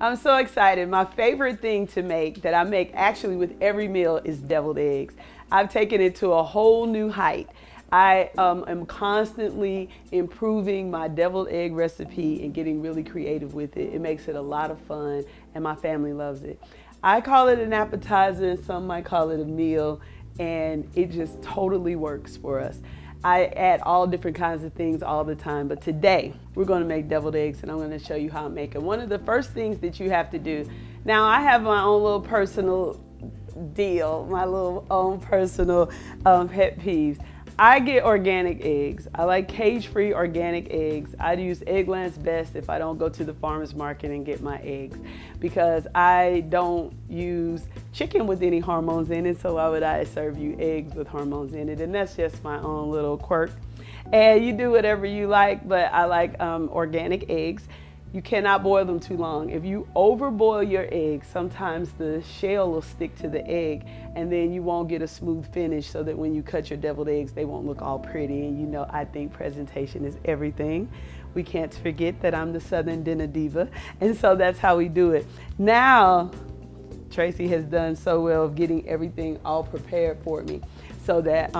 I'm so excited. My favorite thing to make that I make actually with every meal is deviled eggs. I've taken it to a whole new height. I am constantly improving my deviled egg recipe and getting really creative with it. It makes it a lot of fun and my family loves it. I call it an appetizer and some might call it a meal, and it just totally works for us. I add all different kinds of things all the time, but today we're going to make deviled eggs and I'm going to show you how I make them. One of the first things that you have to do, now I have my own little personal deal, my little own personal pet peeves. I get organic eggs. I like cage-free organic eggs. I use Eggland's Best if I don't go to the farmer's market and get my eggs, because I don't use chicken with any hormones in it, so why would I serve you eggs with hormones in it? And that's just my own little quirk. And you do whatever you like, but I like organic eggs. You cannot boil them too long. If you overboil your eggs, sometimes the shell will stick to the egg and then you won't get a smooth finish, so that when you cut your deviled eggs, they won't look all pretty. And you know, I think presentation is everything. We can't forget that I'm the Southern dinner diva, and so that's how we do it. Now, Tracy has done so well of getting everything all prepared for me so that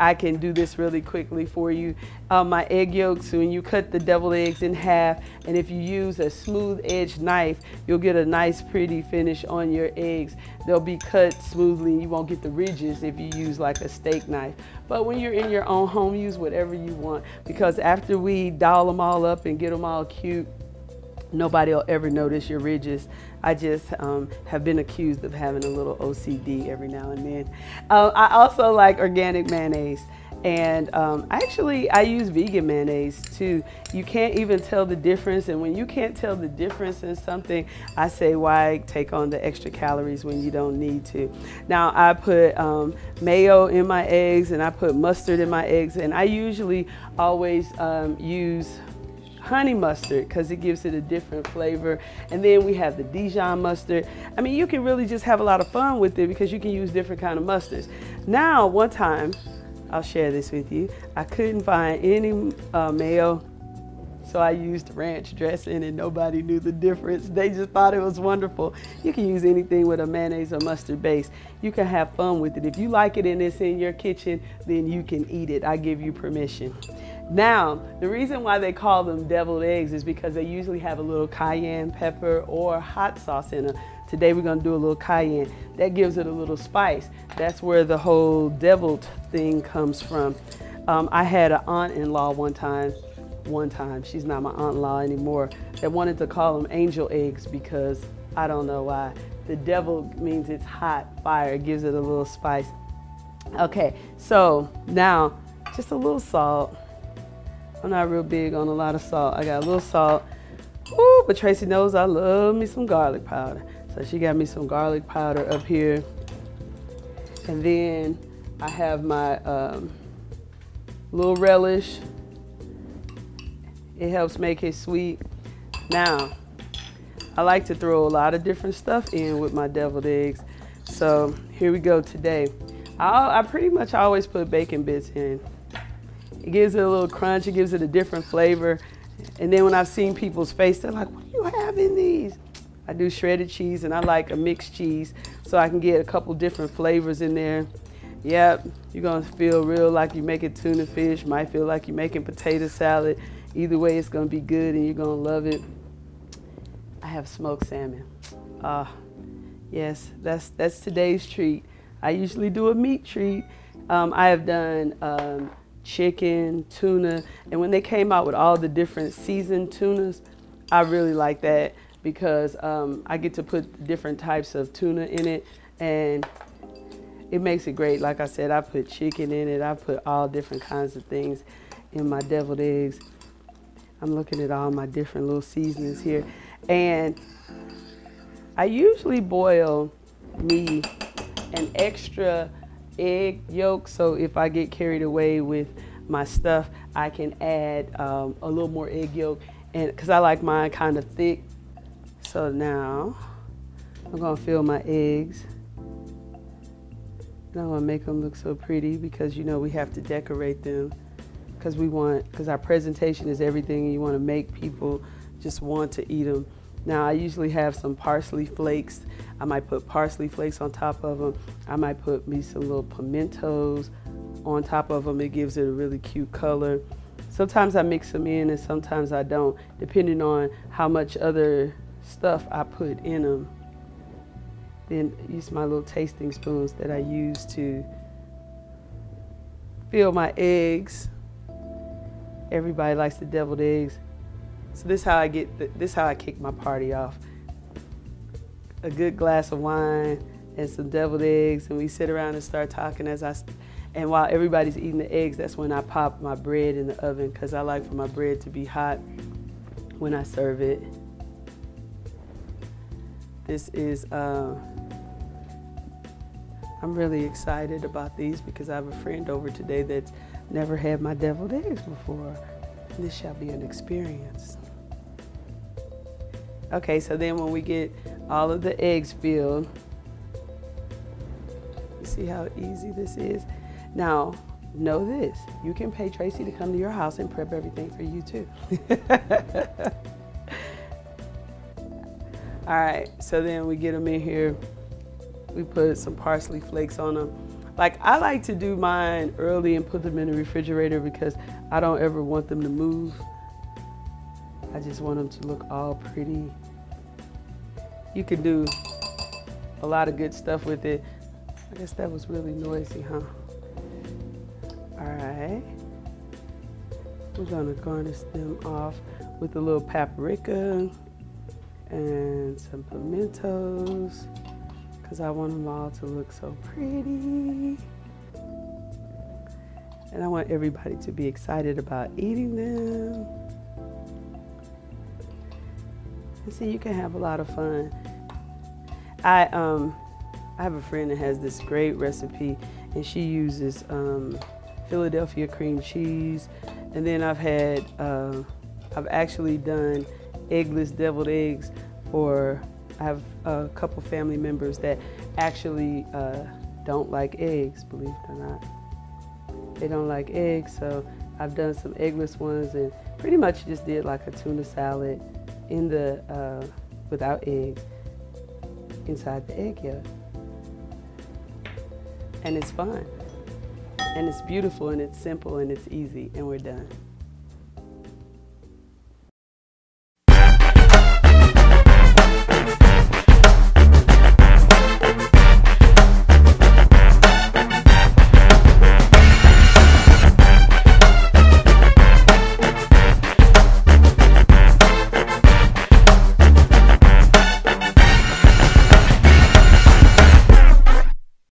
I can do this really quickly for you. My egg yolks, when you cut the deviled eggs in half, and if you use a smooth edged knife, you'll get a nice pretty finish on your eggs. They'll be cut smoothly and you won't get the ridges if you use like a steak knife. But when you're in your own home, use whatever you want, because after we doll them all up and get them all cute, nobody will ever notice your ridges. I just have been accused of having a little OCD every now and then. I also like organic mayonnaise, and I use vegan mayonnaise too. You can't even tell the difference, and when you can't tell the difference in something, I say why take on the extra calories when you don't need to. Now I put mayo in my eggs, and I put mustard in my eggs, and I usually always use honey mustard because it gives it a different flavor. And then we have the Dijon mustard. I mean, you can really just have a lot of fun with it because you can use different kind of mustards. Now, one time, I'll share this with you, I couldn't find any mayo, so I used ranch dressing and nobody knew the difference. They just thought it was wonderful. You can use anything with a mayonnaise or mustard base. You can have fun with it. If you like it and it's in your kitchen, then you can eat it. I give you permission. Now, the reason why they call them deviled eggs is because they usually have a little cayenne pepper or hot sauce in them. Today we're gonna do a little cayenne. That gives it a little spice. That's where the whole deviled thing comes from. I had an aunt-in-law one time, she's not my aunt-in-law anymore, that wanted to call them angel eggs because I don't know why. The devil means it's hot, fire, it gives it a little spice. Okay, so now just a little salt. I'm not real big on a lot of salt. I got a little salt. Ooh, but Tracy knows I love me some garlic powder. So she got me some garlic powder up here. And then I have my little relish. It helps make it sweet. Now, I like to throw a lot of different stuff in with my deviled eggs. So here we go today. I pretty much always put bacon bits in. It gives it a little crunch, it gives it a different flavor. And then when I've seen people's face, they're like, what do you have in these? I do shredded cheese, and I like a mixed cheese so I can get a couple different flavors in there. Yep, you're gonna feel real like you're making tuna fish, might feel like you're making potato salad. Either way, it's gonna be good and you're gonna love it. I have smoked salmon. Yes, that's today's treat. I usually do a meat treat. I have done chicken, tuna, and when they came out with all the different seasoned tunas, I really like that because I get to put different types of tuna in it, and it makes it great. Like I said, I put chicken in it, I put all different kinds of things in my deviled eggs. I'm looking at all my different little seasonings here, and I usually boil me an extra egg yolk, so if I get carried away with my stuff, I can add a little more egg yolk, and because I like mine kind of thick. So now I'm gonna fill my eggs, and I'm gonna make them look so pretty because you know we have to decorate them because our presentation is everything, and you want to make people just want to eat them. Now I usually have some parsley flakes. I might put parsley flakes on top of them. I might put me some little pimentos on top of them. It gives it a really cute color. Sometimes I mix them in and sometimes I don't, depending on how much other stuff I put in them. Then use my little tasting spoons that I use to fill my eggs. Everybody likes the deviled eggs. So this is how I kick my party off. A good glass of wine and some deviled eggs, and we sit around and start talking and while everybody's eating the eggs, that's when I pop my bread in the oven, because I like for my bread to be hot when I serve it. This is, I'm really excited about these because I have a friend over today that's never had my deviled eggs before. This shall be an experience. Okay, so then when we get all of the eggs filled, you see how easy this is? Now, know this, you can pay Tracy to come to your house and prep everything for you too. All right, so then we get them in here. We put some parsley flakes on them. Like, I like to do mine early and put them in the refrigerator because I don't ever want them to move. I just want them to look all pretty. You can do a lot of good stuff with it. I guess that was really noisy, huh? All right. We're gonna garnish them off with a little paprika and some pimentos, because I want them all to look so pretty. And I want everybody to be excited about eating them. And see, you can have a lot of fun. I have a friend that has this great recipe, and she uses Philadelphia cream cheese. And then I've actually done eggless deviled eggs for, I have a couple family members that actually don't like eggs, believe it or not. They don't like eggs, so I've done some eggless ones and pretty much just did like a tuna salad in the, without eggs, inside the egg yolk. And it's fun, and it's beautiful, and it's simple, and it's easy, and we're done.